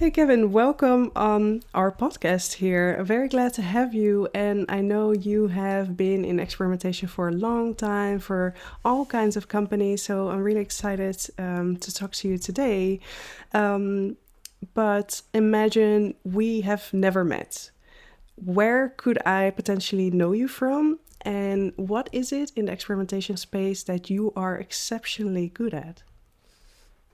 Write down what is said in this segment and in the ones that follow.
Hey Kevin, welcome on our podcast here. Very glad to have you. And I know you have been in experimentation for a long time for all kinds of companies. So I'm really excited to talk to you today. Um, but imagine we have never met. Where could I potentially know you from? And what is it in the experimentation space that you are exceptionally good at?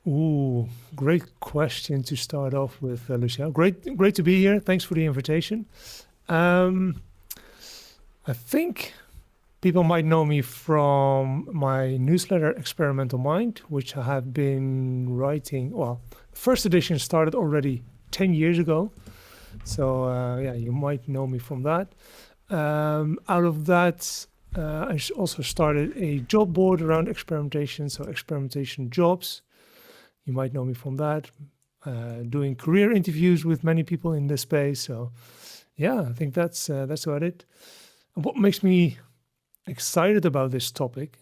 Ooh, great question to start off with, Lucia. Great to be here. Thanks for the invitation. Um, I think people might know me from my newsletter, Experimental Mind, which I have been writing. Well, first edition started already 10 years ago. So, yeah, you might know me from that. Out of that, also started a job board around experimentation, so experimentation jobs. You might know me from that. Doing career interviews with many people in this space. So, yeah, I think that's about it. And what makes me excited about this topic,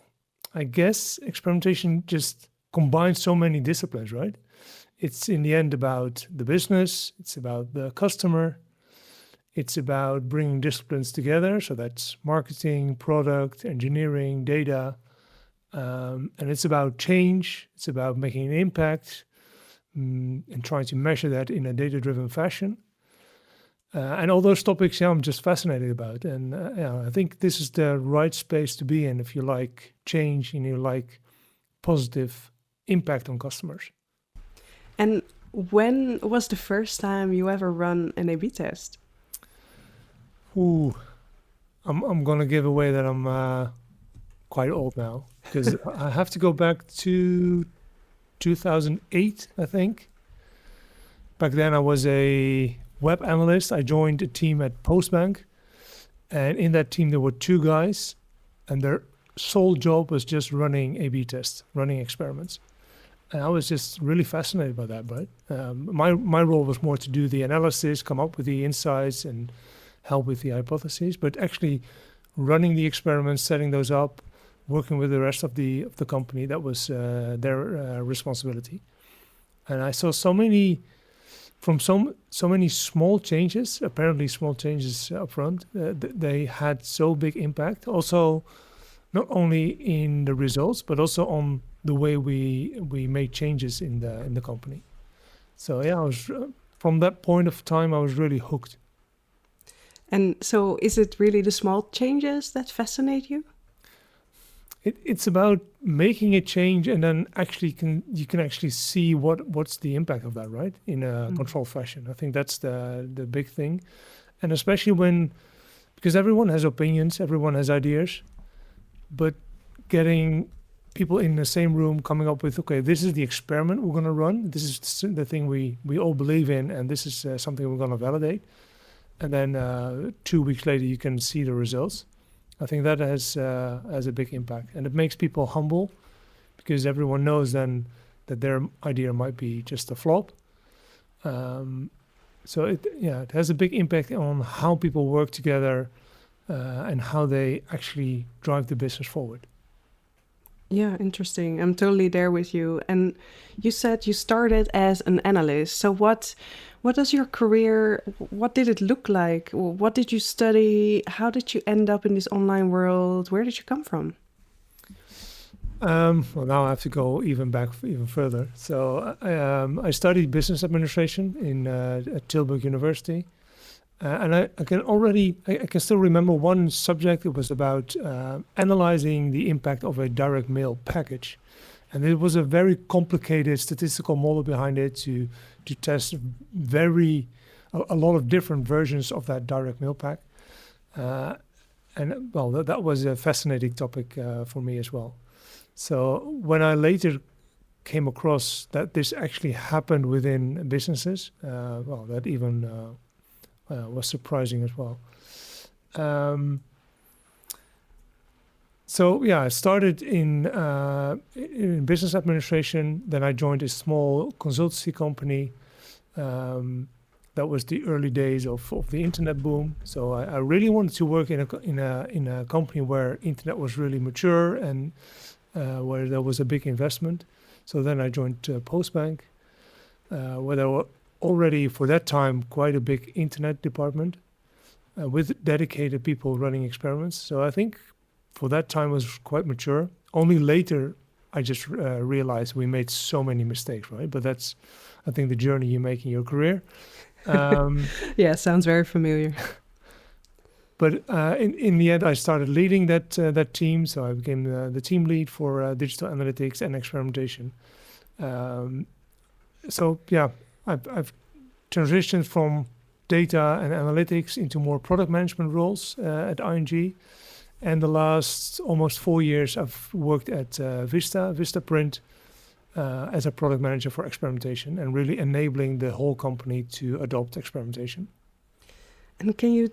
I guess, experimentation just combines so many disciplines, right? It's in the end about the business. It's about the customer. It's about bringing disciplines together. So that's marketing, product, engineering, data. And it's about change. It's about making an impact and trying to measure that in a data-driven fashion. And all those topics, yeah, I'm just fascinated about. And yeah, I think this is the right space to be in if you like change and you like positive impact on customers. And when was the first time you ever run an A/B test? Ooh, I'm gonna give away that I'm quite old now because I have to go back to 2008, I think. Back then, I was a web analyst. I joined a team at Postbank, and in that team, there were two guys, and their sole job was just running A/B tests, running experiments. And I was just really fascinated by that. But my role was more to do the analysis, come up with the insights, and help with the hypotheses. But actually, running the experiments, setting those up, working with the rest of the company, that was their responsibility. And I saw so many small changes, apparently small changes up front, they had so big impact. Also, not only in the results, but also on the way we made changes in the company. So yeah, I was from that point of time, I was really hooked. And so, is it really the small changes that fascinate you? It's about making a change and then you can actually see what's the impact of that, right? In a controlled fashion. I think that's the big thing. And especially because everyone has opinions, everyone has ideas, but getting people in the same room coming up with, okay, this is the experiment we're going to run. This is the thing we all believe in, and this is something we're going to validate. And then 2 weeks later, you can see the results. I think that has a big impact, and it makes people humble because everyone knows then that their idea might be just a flop. So it has a big impact on how people work together and how they actually drive the business forward. Yeah, interesting. I'm totally there with you. And you said you started as an analyst. So what does your career, what did it look like? What did you study? How did you end up in this online world? Where did you come from? Well, now I have to go even further. So I studied business administration at Tilburg University. And I can still remember one subject. It was about analyzing the impact of a direct mail package. And it was a very complicated statistical model behind it to test a lot of different versions of that direct mail pack. And well, that was a fascinating topic for me as well. So when I later came across that this actually happened within businesses, well, that even was surprising as well. So yeah, I started in business administration. Then I joined a small consultancy company. That was the early days of the internet boom. So I really wanted to work in a company where internet was really mature and where there was a big investment. So then I joined Postbank, where there were already for that time quite a big internet department with dedicated people running experiments. So I think for that time was quite mature. Only later I just realized we made so many mistakes, right? But that's, I think, the journey you make in your career. Yeah, sounds very familiar. But in the end, I started leading that team. So I became the team lead for digital analytics and experimentation. So yeah, I've transitioned from data and analytics into more product management roles at ING. And the last almost 4 years, I've worked at vistaprint, as a product manager for experimentation and really enabling the whole company to adopt experimentation. And can you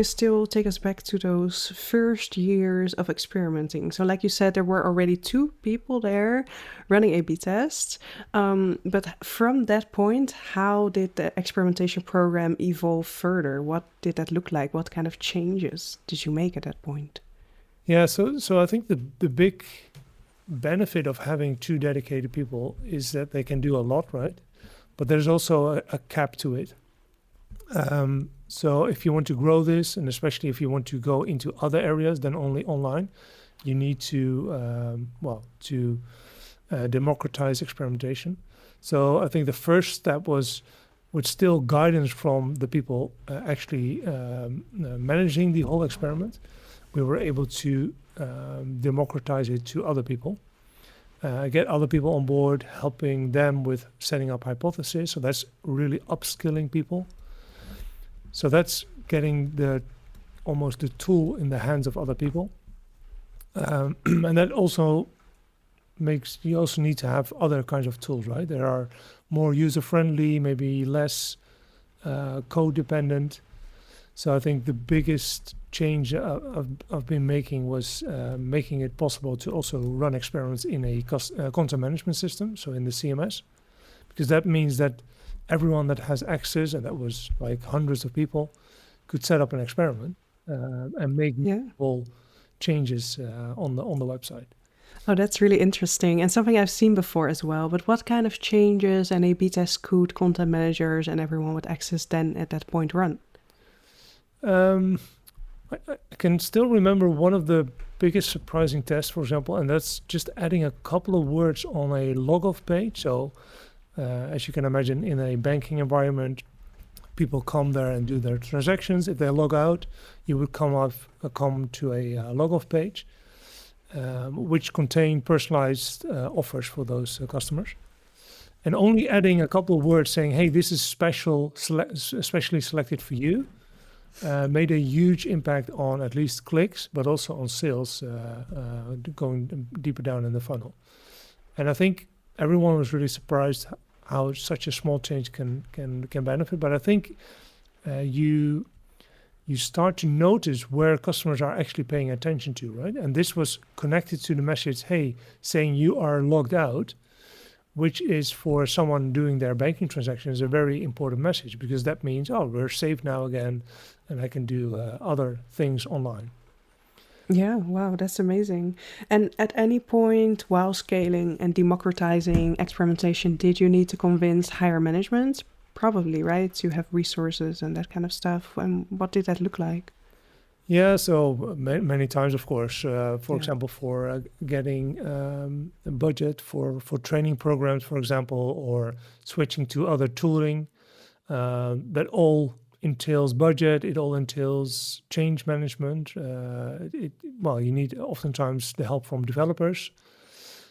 still take us back to those first years of experimenting? So, like you said, there were already 2 people there running A/B tests. But from that point, how did the experimentation program evolve further? What did that look like? What kind of changes did you make at that point? Yeah, so I think the big benefit of having 2 dedicated people is that they can do a lot, right? But there's also a cap to it. So if you want to grow this, and especially if you want to go into other areas than only online, you need to democratize experimentation. So I think the first step was with still guidance from the people actually managing the whole experiment. We were able to democratize it to other people, get other people on board, helping them with setting up hypotheses. So that's really upskilling people. So that's getting almost the tool in the hands of other people. And that also makes, you also need to have other kinds of tools, right? There are more user-friendly, maybe less code-dependent. So I think the biggest change I've been making was making it possible to also run experiments in a content management system, so in the CMS, because that means that everyone that has access, and that was like hundreds of people, could set up an experiment and make meaningful changes on the website. Oh, that's really interesting and something I've seen before as well. But what kind of changes and A/B tests could content managers and everyone with access then at that point run? I can still remember one of the biggest surprising tests, for example, and that's just adding a couple of words on a log-off page. So as you can imagine, in a banking environment, people come there and do their transactions. If they log out, you would come to a log-off page, which contain personalized offers for those customers. And only adding a couple of words saying, hey, this is especially selected for you, made a huge impact on at least clicks, but also on sales, going deeper down in the funnel. And I think everyone was really surprised how such a small change can benefit. But I think you start to notice where customers are actually paying attention to, right? And this was connected to the message, hey, saying you are logged out, which is for someone doing their banking transactions a very important message, because that means, oh, we're safe now again, and I can do other things online. Yeah, wow, that's amazing. And at any point while scaling and democratizing experimentation, did you need to convince higher management? Probably, right? To have resources and that kind of stuff. And what did that look like? Yeah, so many times, of course. For example, for getting a budget for training programs, for example, or switching to other tooling, that all entails budget, it all entails change management. You need oftentimes the help from developers.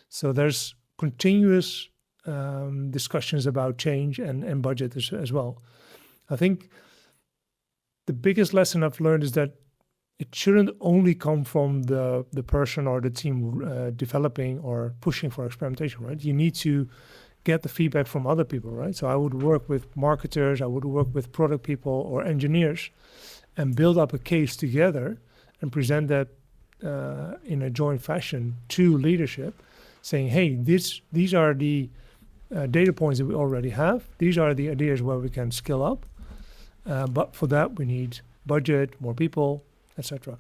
So there's continuous discussions about change and budget as well. I think the biggest lesson I've learned is that it shouldn't only come from the person or the team developing or pushing for experimentation, right? You need to get the feedback from other people, right? So I would work with marketers, I would work with product people or engineers and build up a case together and present that in a joint fashion to leadership, saying, hey, these are the data points that we already have. These are the ideas where we can scale up. But for that, we need budget, more people, etc.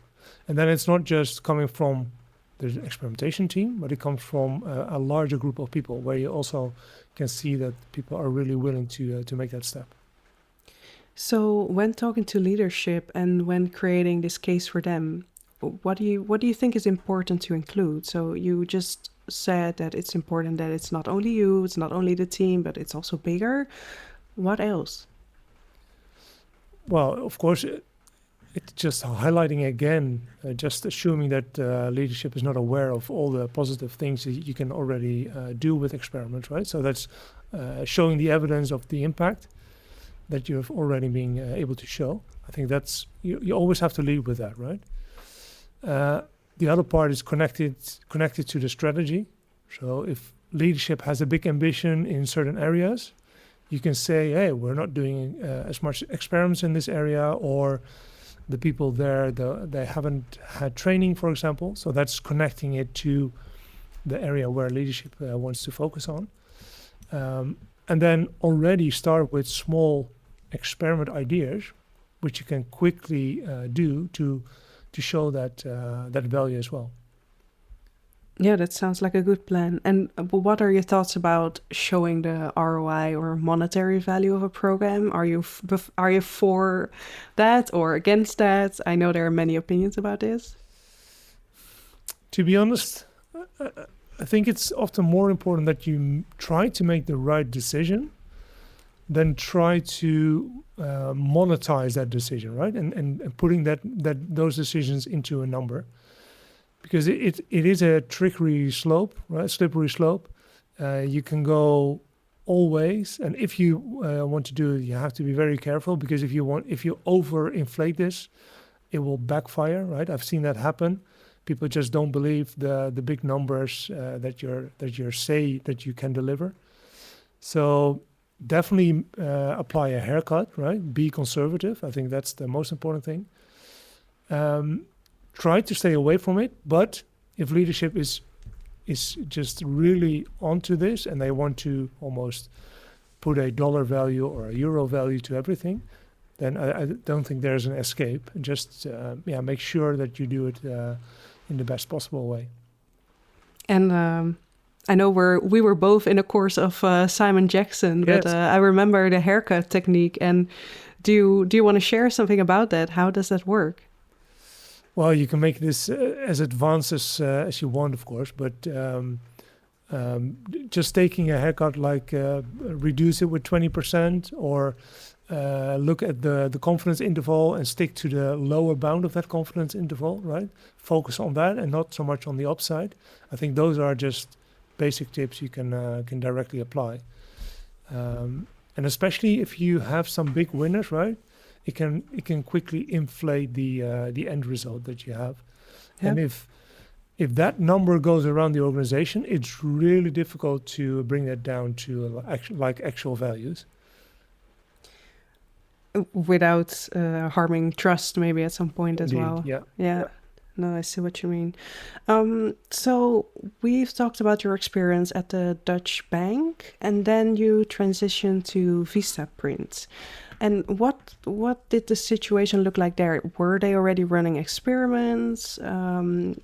And then it's not just coming from there's an experimentation team, but it comes from a larger group of people where you also can see that people are really willing to make that step. So when talking to leadership and when creating this case for them, what do you think is important to include? So you just said that it's important that it's not only you, it's not only the team, but it's also bigger. What else? Well, of course, it's just highlighting again, just assuming that leadership is not aware of all the positive things that you can already do with experiments, right? So that's showing the evidence of the impact that you have already been able to show. I think that's, you always have to lead with that, right? The other part is connected to the strategy. So if leadership has a big ambition in certain areas, you can say, hey, we're not doing as much experiments in this area, or the people there, they haven't had training, for example. So that's connecting it to the area where leadership wants to focus on. And then already start with small experiment ideas, which you can quickly do to show that value as well. Yeah, that sounds like a good plan. And what are your thoughts about showing the ROI or monetary value of a program? Are you for that or against that? I know there are many opinions about this. To be honest, I think it's often more important that you try to make the right decision than try to monetize that decision, right? And putting those decisions into a number. Because it is a trickery slope, right? Slippery slope. You can go all ways, and if you want to do it, you have to be very careful, because if you overinflate this, it will backfire, right? I've seen that happen. People just don't believe the big numbers that you say that you can deliver. So definitely apply a haircut, right? Be conservative. I think that's the most important thing. Try to stay away from it, but if leadership is just really onto this and they want to almost put a dollar value or a euro value to everything, then I don't think there's an escape. Just make sure that you do it in the best possible way. And I know we were both in a course of Simon Jackson, but Yes. I remember the haircut technique. And do you want to share something about that? How does that work? Well, you can make this as advanced as you want, of course, but just taking a haircut, like reduce it with 20%, or look at the confidence interval and stick to the lower bound of that confidence interval, right? Focus on that and not so much on the upside. I think those are just basic tips you can directly apply. And especially if you have some big winners, right? It can quickly inflate the end result that you have. Yeah. And if that number goes around the organization, it's really difficult to bring that down to actual values. Without harming trust, maybe at some point as Indeed, well. yeah. No, I see what you mean. So we've talked about your experience at the Dutch bank, and then you transitioned to vistaprint. And what did the situation look like there? Were they already running experiments? Can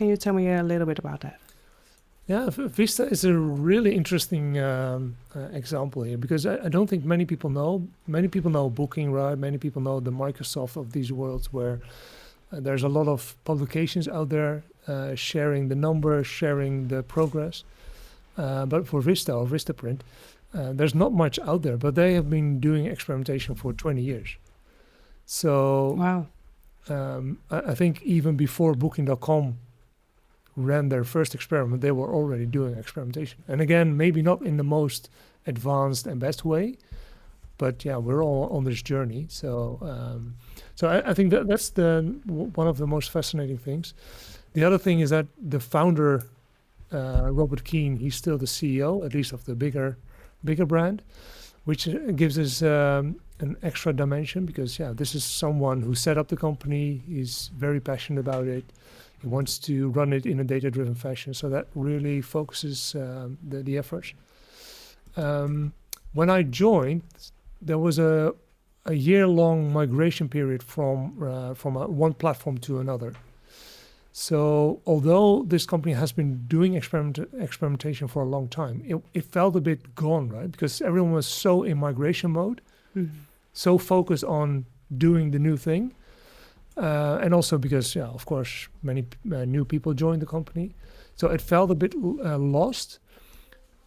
you tell me a little bit about that? Yeah, Vista is a really interesting example here, because I don't think many people know. Many people know Booking, right? Many people know the Microsoft of these worlds, where there's a lot of publications out there sharing the numbers, sharing the progress. But for Vista or Vistaprint, there's not much out there, but they have been doing experimentation for 20 years. So Wow. I think even before Booking.com ran their first experiment, they were already doing experimentation. And again, maybe not in the most advanced and best way, but yeah, we're all on this journey. So I think that's one of the most fascinating things. The other thing is that the founder, Robert Keane, he's still the CEO, at least of the bigger brand, which gives us an extra dimension, because this is someone who set up the company. He's very passionate about it. He wants to run it in a data-driven fashion, so that really focuses the efforts. When I joined, there was a year-long migration period from one platform to another. So although this company has been doing experimentation for a long time, it felt a bit gone, right? Because everyone was so in migration mode, so focused on doing the new thing. And also because, yeah, of course, many new people joined the company. So it felt a bit lost.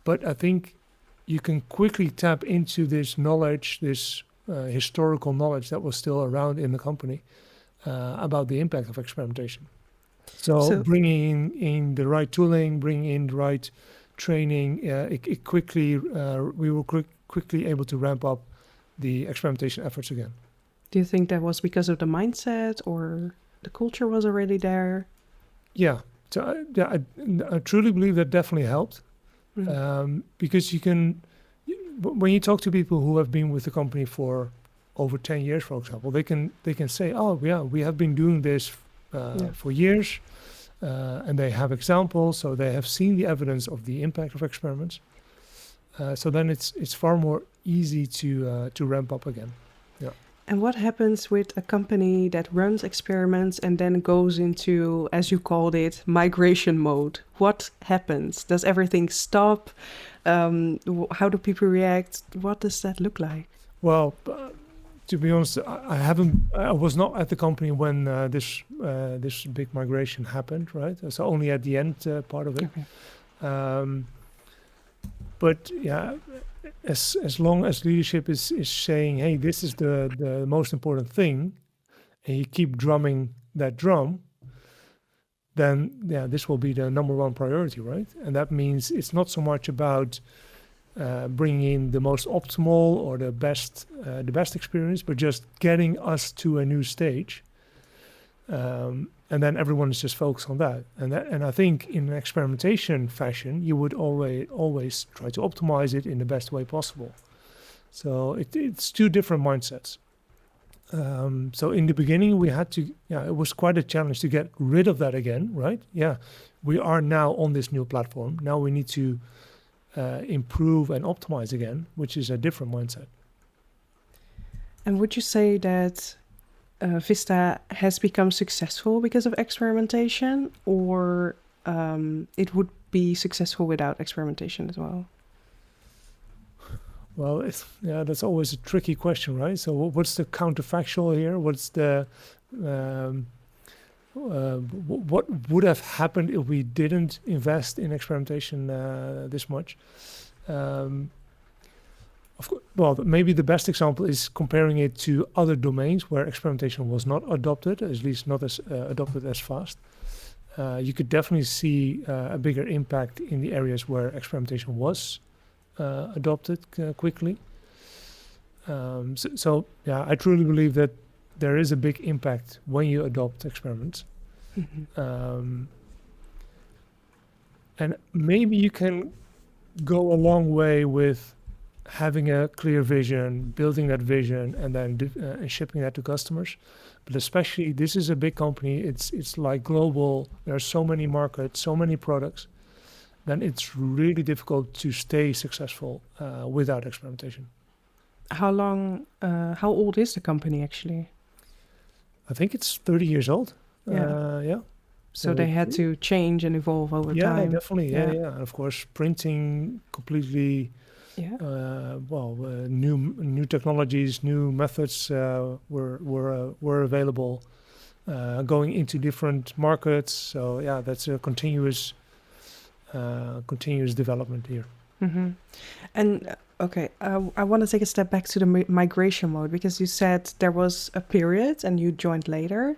But I think you can quickly tap into this knowledge, this historical knowledge that was still around in the company about the impact of experimentation. So bringing in the right tooling, bringing in the right training, it quickly we were quickly able to ramp up the experimentation efforts again. Do you think that was because of the mindset or the culture was already there? Yeah, so I truly believe that definitely helped because you can, when you talk to people who have been with the company for over 10 years, for example, they can say, oh yeah, we have been doing this for years, and they have examples, so they have seen the evidence of the impact of experiments. So then it's far more easy to ramp up again. Yeah. And what happens with a company that runs experiments and then goes into, as you called it, migration mode? What happens? Does everything stop? How do people react? What does that look like? Well, to be honest, I was not at the company when this big migration happened, right? So only at the end part of it. Okay. But yeah, as long as leadership is saying, hey, this is the most important thing, and you keep drumming that drum, then yeah, this will be the number one priority, right? And that means it's not so much about bringing in the most optimal or the best experience, but just getting us to a new stage. And then everyone is just focused on that. And I think in an experimentation fashion, you would always try to optimize it in the best way possible. So it's two different mindsets. So in the beginning, we had to, it was quite a challenge to get rid of that again, right? Yeah, we are now on this new platform. Now we need to improve and optimize again, which is a different mindset. And would you say that Vista has become successful because of experimentation, or it would be successful without experimentation as well? Well, that's always a tricky question, right? So what's the counterfactual here? What's the what would have happened if we didn't invest in experimentation this much? Of course, well, maybe the best example is comparing it to other domains where experimentation was not adopted, at least not as adopted as fast. You could definitely see a bigger impact in the areas where experimentation was adopted quickly. So yeah, I truly believe that there is a big impact when you adopt experiments. And maybe you can go a long way with having a clear vision, building that vision, and then shipping that to customers. But especially, this is a big company. It's like global. There are so many markets, so many products. Then it's really difficult to stay successful without experimentation. How old is the company actually? I think it's 30 years old. Yeah. So they had to change and evolve over time. Yeah, definitely. Yeah. And of course, printing completely. New technologies, new methods were available, going into different markets. So yeah, that's a continuous development here. And okay, I want to take a step back to the migration mode, because you said there was a period and you joined later,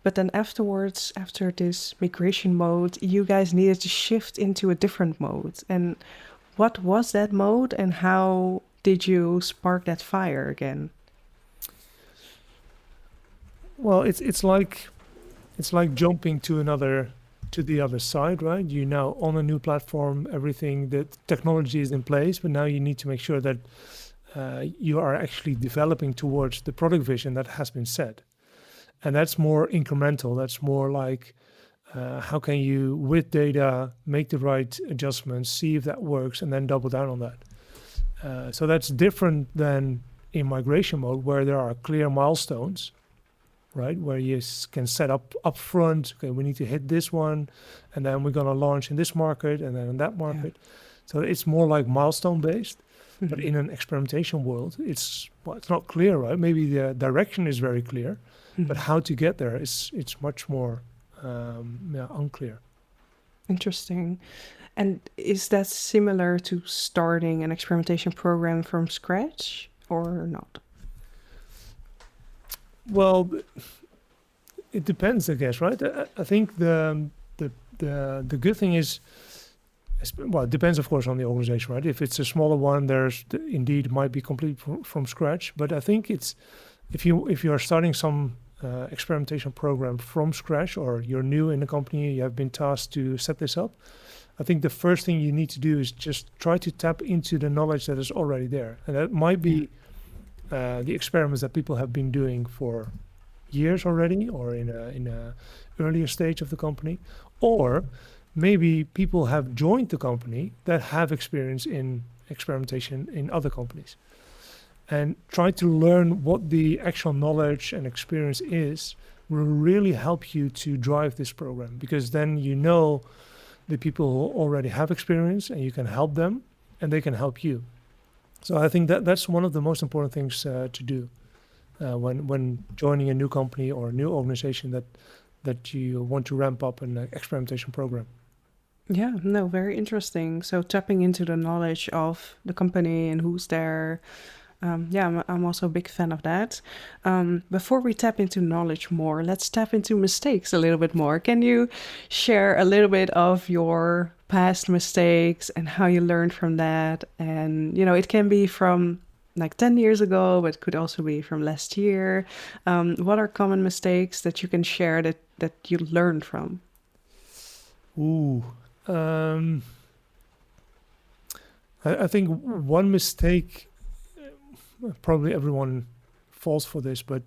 but then afterwards, after this migration mode, you guys needed to shift into a different mode. And what was that mode, and how did you spark that fire again? Well, it's like jumping to the other side, right? You're now on a new platform, everything, the technology is in place, but now you need to make sure that you are actually developing towards the product vision that has been set. And that's more incremental. That's more like, how can you, with data, make the right adjustments, see if that works, and then double down on that. So that's different than in migration mode, where there are clear milestones right? Where you can set up upfront, okay, we need to hit this one, and then we're going to launch in this market and then in that Yeah. market. So it's more like milestone based. But Mhm. in an experimentation world, it's not clear, right? Maybe the direction is very clear, but Mhm. how to get there it's much more unclear. Interesting. And is that similar to starting an experimentation program from scratch or not? Well, it depends, I guess, right? I think the good thing is, well, it depends, of course, on the organization, right? If it's a smaller one, indeed might be complete from scratch. But I think it's if you are starting some experimentation program from scratch, or you're new in the company, you have been tasked to set this up. I think the first thing you need to do is just try to tap into the knowledge that is already there, and that might be the experiments that people have been doing for years already, or in a earlier stage of the company, or maybe people have joined the company that have experience in experimentation in other companies, and try to learn what the actual knowledge and experience is will really help you to drive this program, because then you know the people who already have experience and you can help them and they can help you. So I think that's one of the most important things to do when joining a new company or a new organization that you want to ramp up an experimentation program. Yeah, no, very interesting. So tapping into the knowledge of the company and who's there. Yeah, I'm also a big fan of that. Before we tap into knowledge more, let's tap into mistakes a little bit more. Can you share a little bit of your past mistakes and how you learned from that? And, it can be from like 10 years ago, but could also be from last year. What are common mistakes that you can share that you learned from? Ooh, um, I think one mistake, probably everyone falls for this, but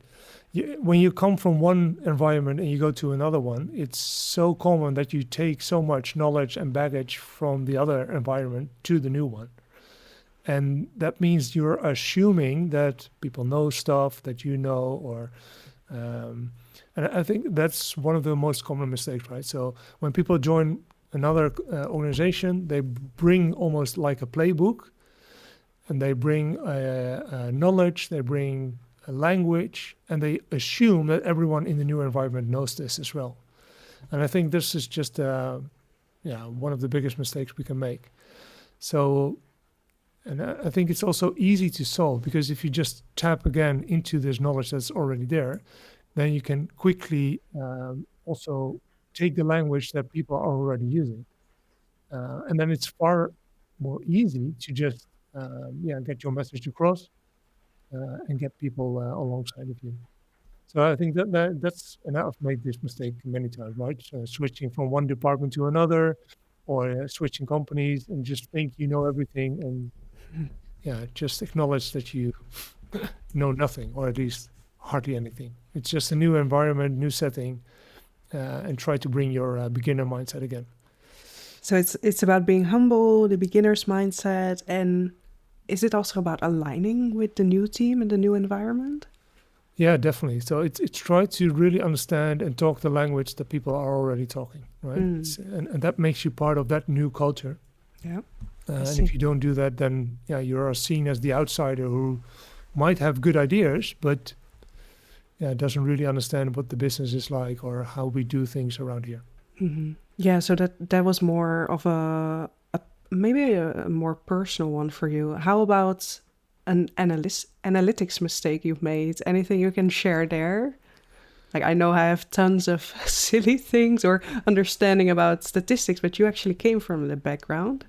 when you come from one environment and you go to another one, it's so common that you take so much knowledge and baggage from the other environment to the new one. And that means you're assuming that people know stuff that you know, or and I think that's one of the most common mistakes, right? So when people join another organization, they bring almost like a playbook, and they bring knowledge, they bring a language, and they assume that everyone in the new environment knows this as well. And I think this is just one of the biggest mistakes we can make. So, and I think it's also easy to solve, because if you just tap again into this knowledge that's already there, then you can quickly also take the language that people are already using. And then it's far more easy to just get your message across and get people alongside of you. So I think that's, and I've made this mistake many times, right? So switching from one department to another, or switching companies, and just think you know everything, and just acknowledge that you know nothing, or at least hardly anything. It's just a new environment, new setting, and try to bring your beginner mindset again. So it's about being humble, the beginner's mindset, and is it also about aligning with the new team and the new environment? Yeah, definitely. So it's try to really understand and talk the language that people are already talking, right? And that makes you part of that new culture. Yeah. And if you don't do that, then you're seen as the outsider who might have good ideas, but doesn't really understand what the business is like or how we do things around here. Mm-hmm. Yeah, so that was more of maybe a more personal one for you. How about an analytics mistake you've made? Anything you can share there? Like, I know I have tons of silly things or understanding about statistics, but you actually came from the background.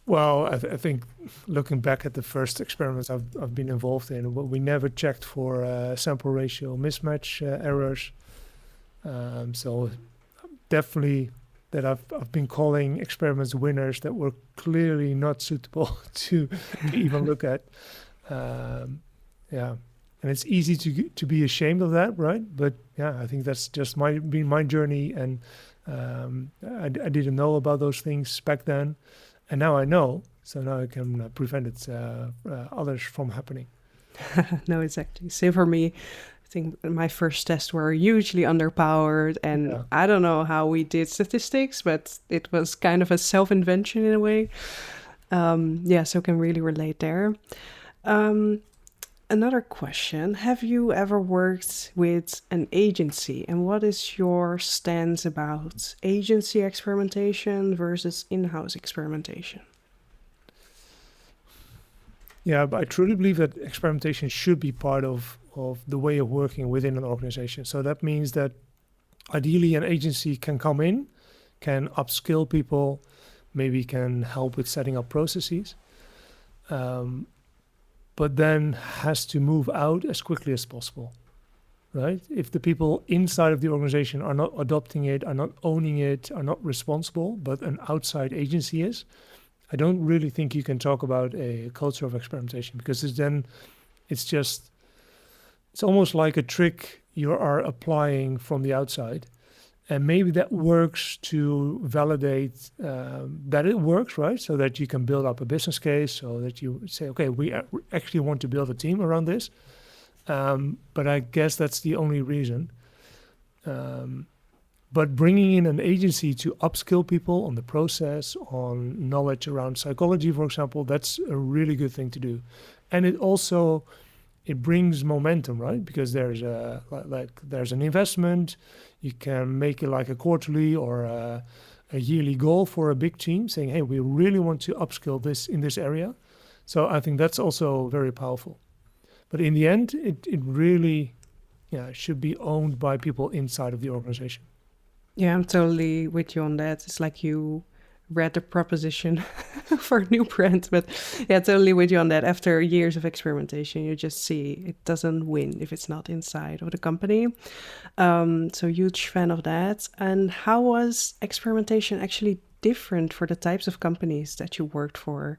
Well, I think looking back at the first experiments I've been involved in, we never checked for sample ratio mismatch errors. So definitely that I've been calling experiments winners that were clearly not suitable to even look at. And it's easy to be ashamed of that, right? But I think that's just been my journey, and I didn't know about those things back then, and now I know, so now I can prevent it others from happening. No, exactly. Same for me. I think my first tests were hugely underpowered, and Yeah. I don't know how we did statistics, but it was kind of a self-invention in a way. Yeah, so can really relate there. Um, Another question. Have you ever worked with an agency? And what is your stance about agency experimentation versus in-house experimentation? Yeah, but I truly believe that experimentation should be part of the way of working within an organization. So that means that ideally an agency can come in, can upskill people, maybe can help with setting up processes, but then has to move out as quickly as possible, right? If the people inside of the organization are not adopting it, are not owning it, are not responsible, but an outside agency is, I don't really think you can talk about a culture of experimentation, because it's almost like a trick you are applying from the outside. And maybe that works to validate that it works, right? So that you can build up a business case, so that you say, okay, we actually want to build a team around this. But I guess that's the only reason. But bringing in an agency to upskill people on the process, on knowledge around psychology, for example, that's a really good thing to do. And it brings momentum, right? Because there's there's an investment. You can make it like a quarterly or a yearly goal for a big team, saying, hey, we really want to upskill this in this area. So I think that's also very powerful. But in the end, it really should be owned by people inside of the organization. Yeah, I'm totally with you on that. It's like you read the proposition for a new brand, but yeah, totally with you on that. After years of experimentation, you just see it doesn't win if it's not inside of the company. So huge fan of that. And how was experimentation actually different for the types of companies that you worked for?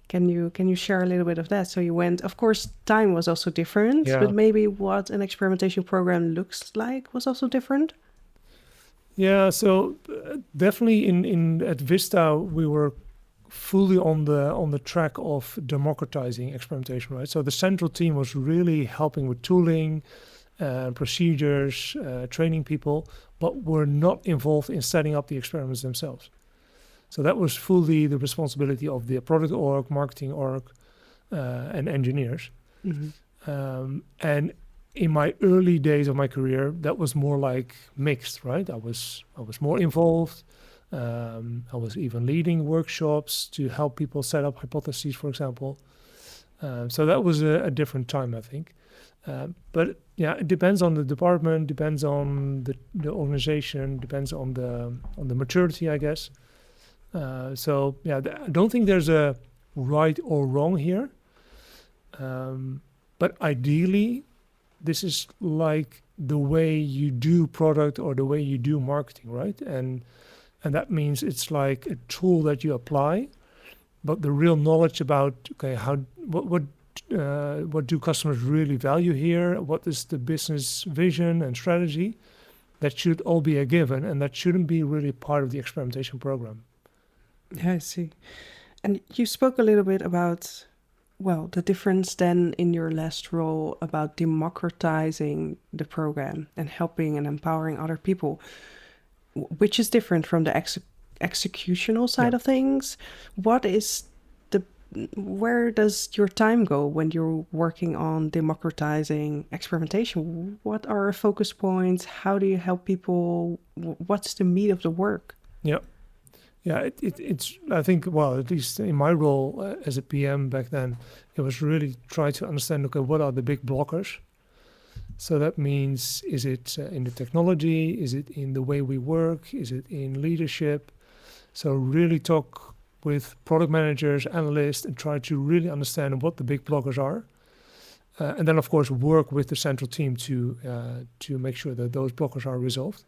Can you share a little bit of that? So you went, of course, time was also different, but Yeah. maybe what an experimentation program looks like was also different. Yeah, so definitely in at Vista we were fully on the track of democratizing experimentation, right? So the central team was really helping with tooling, procedures, training people, but were not involved in setting up the experiments themselves. So that was fully the responsibility of the product org, marketing org, and engineers. And in my early days of my career, that was more like mixed, right? I was more involved. I was even leading workshops to help people set up hypotheses, for example. So that was a different time, I think. But yeah, it depends on the department, depends on the organization, depends on the maturity, I guess. So yeah, I don't think there's a right or wrong here. But ideally, this is like the way you do product or the way you do marketing, right? And that means it's like a tool that you apply, but the real knowledge about what do customers really value here? What is the business vision and strategy? That should all be a given, and that shouldn't be really part of the experimentation program. Yeah, I see. And you spoke a little bit about, well, the difference then in your last role about democratizing the program and helping and empowering other people, which is different from the executional side Yeah. of things. What is the, where does your time go when you're working on democratizing experimentation? What are focus points? How do you help people? What's the meat of the work? Yeah. Yeah, it's, I think, well, at least in my role as a PM back then, it was really try to understand, okay, what are the big blockers? So that means, is it in the technology? Is it in the way we work? Is it in leadership? So really talk with product managers, analysts, and try to really understand what the big blockers are. And then, of course, work with the central team to make sure that those blockers are resolved.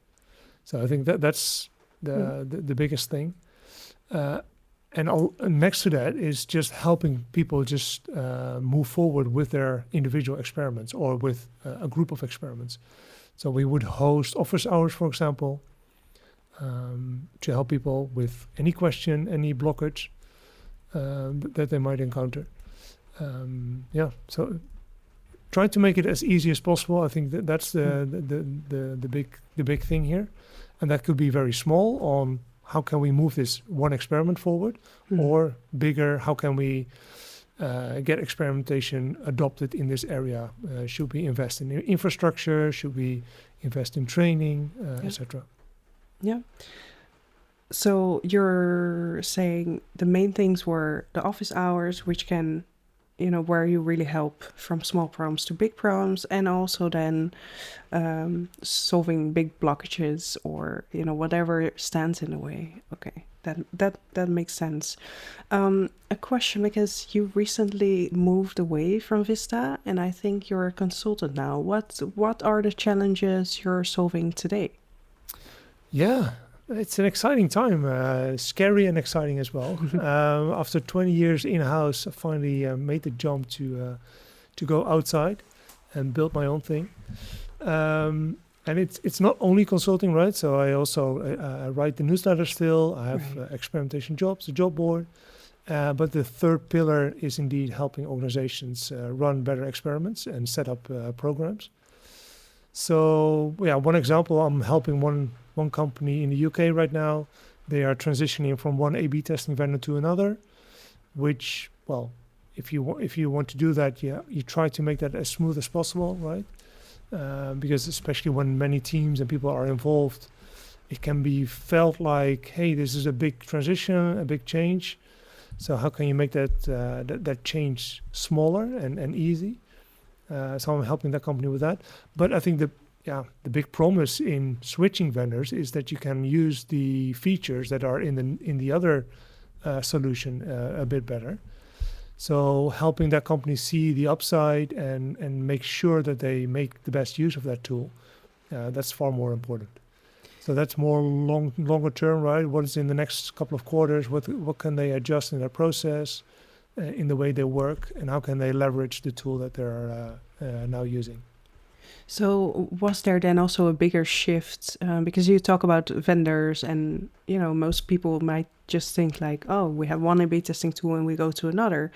So I think that's the biggest thing. And next to that is just helping people just move forward with their individual experiments or with a group of experiments. So we would host office hours, for example, to help people with any question, any blockage that they might encounter. Yeah, so try to make it as easy as possible. I think that's the big thing here, and that could be very small on how can we move this one experiment forward, or bigger, how can we get experimentation adopted in this area? Should we invest in infrastructure? Should we invest in training, etc.? Yeah. So you're saying the main things were the office hours, which can, where you really help from small problems to big problems, and also then solving big blockages or whatever stands in the way. Okay, that makes sense. A question, because you recently moved away from Vista, and I think you're a consultant now. What are the challenges you're solving today? Yeah. It's an exciting time, scary and exciting as well. After 20 years in-house, I finally made the jump to go outside and build my own thing. And it's not only consulting, right? So I also write the newsletter still. I have Experimentation Jobs, the job board. But the third pillar is indeed helping organizations run better experiments and set up programs. So one example, I'm helping one company in the UK right now. They are transitioning from one A/B testing vendor to another, which, well, if you want to do that, you try to make that as smooth as possible, right? Because especially when many teams and people are involved, it can be felt like, hey, this is a big transition, a big change. So how can you make that change smaller and easy? So I'm helping that company with that. But I think the big promise in switching vendors is that you can use the features that are in the other solution a bit better. So helping that company see the upside and make sure that they make the best use of that tool, that's far more important. So that's more longer term, right? What is in the next couple of quarters? What can they adjust in their process, in the way they work, and how can they leverage the tool that they're now using? So was there then also a bigger shift? Because you talk about vendors and, most people might just think like, oh, we have one A/B testing tool and we go to another.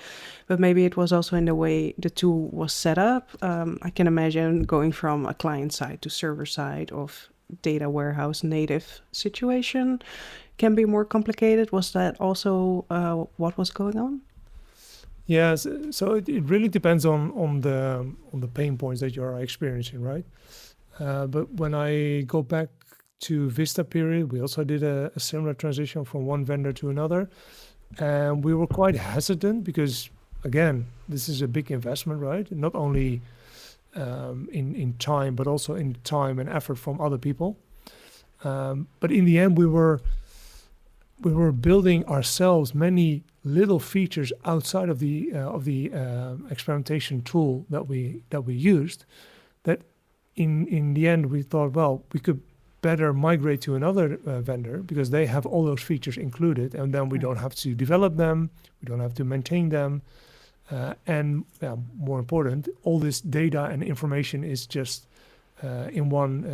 But maybe it was also in the way the tool was set up. I can imagine going from a client side to server side of data warehouse native situation can be more complicated. Was that also what was going on? Yeah, so it really depends on the pain points that you're experiencing, right? But when I go back to Vista period, we also did a similar transition from one vendor to another, and we were quite hesitant because, again, this is a big investment, right? Not only in time, but also in time and effort from other people. But in the end, we were building ourselves many little features outside of the experimentation tool that we used. That in the end we thought, well, we could better migrate to another vendor because they have all those features included, and then we don't have to develop them, we don't have to maintain them, and more important, all this data and information is just in one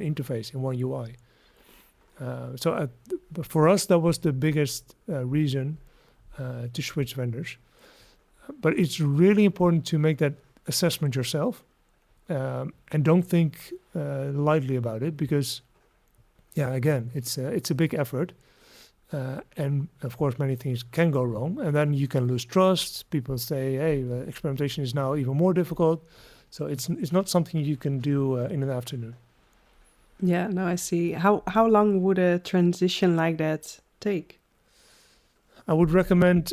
interface, in one UI. So for us, that was the biggest reason to switch vendors. But it's really important to make that assessment yourself, and don't think lightly about it because, again, it's a big effort, and of course many things can go wrong, and then you can lose trust. People say, "Hey, experimentation is now even more difficult," so it's not something you can do in an afternoon. Yeah, no, I see. How long would a transition like that take? I would recommend,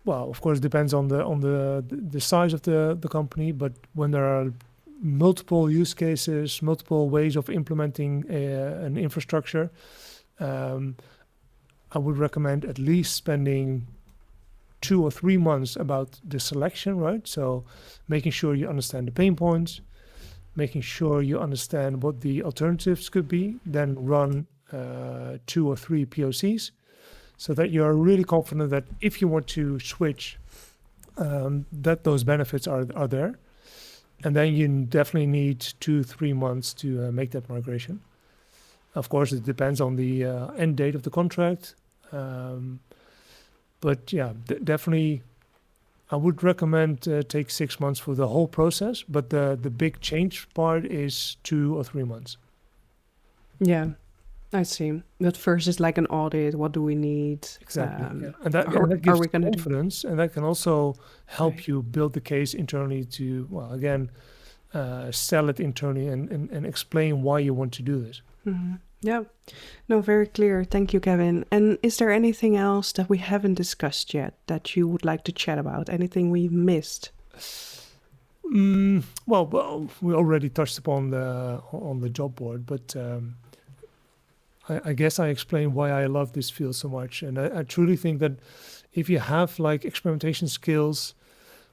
well, of course, it depends on the size of the company, but when there are multiple use cases, multiple ways of implementing an infrastructure, I would recommend at least spending 2 or 3 months about the selection, right? So making sure you understand the pain points, making sure you understand what the alternatives could be, then run 2 or 3 POCs so that you're really confident that if you want to switch, that those benefits are there. And then you definitely need 2-3 months to make that migration. Of course, it depends on the end date of the contract. But yeah, definitely, I would recommend take 6 months for the whole process, but the big change part is 2 or 3 months. Yeah, I see. But first is like an audit. What do we need? Exactly. Yeah. And that Are gives we going to do? confidence, and that can also help Right. you build the case internally to, well, again, sell it internally and explain why you want to do this. Mhm. Yeah. No, very clear. Thank you, Kevin. And is there anything else that we haven't discussed yet that you would like to chat about? Anything we missed? Well, we already touched upon the job board, but I guess I explained why I love this field so much, and I truly think that if you have like experimentation skills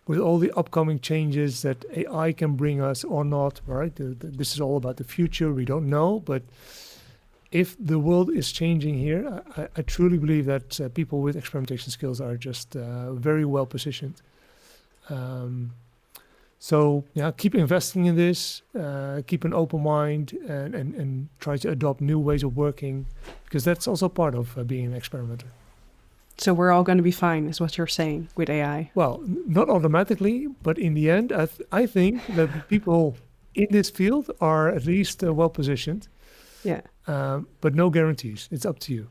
with all the upcoming changes that AI can bring us or not, right? This is all about the future. We don't know, but if the world is changing here, I truly believe that people with experimentation skills are just very well positioned. So yeah, keep investing in this, keep an open mind, and try to adopt new ways of working, because that's also part of being an experimenter. So we're all going to be fine, is what you're saying with AI. Well, not automatically, but in the end, I think that people in this field are at least well positioned. Yeah. But no guarantees. It's up to you.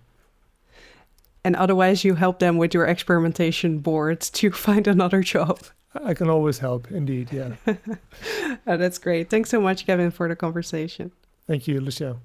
And otherwise, you help them with your experimentation board to find another job. I can always help, indeed. Yeah. Oh, that's great. Thanks so much, Kevin, for the conversation. Thank you, Lucia.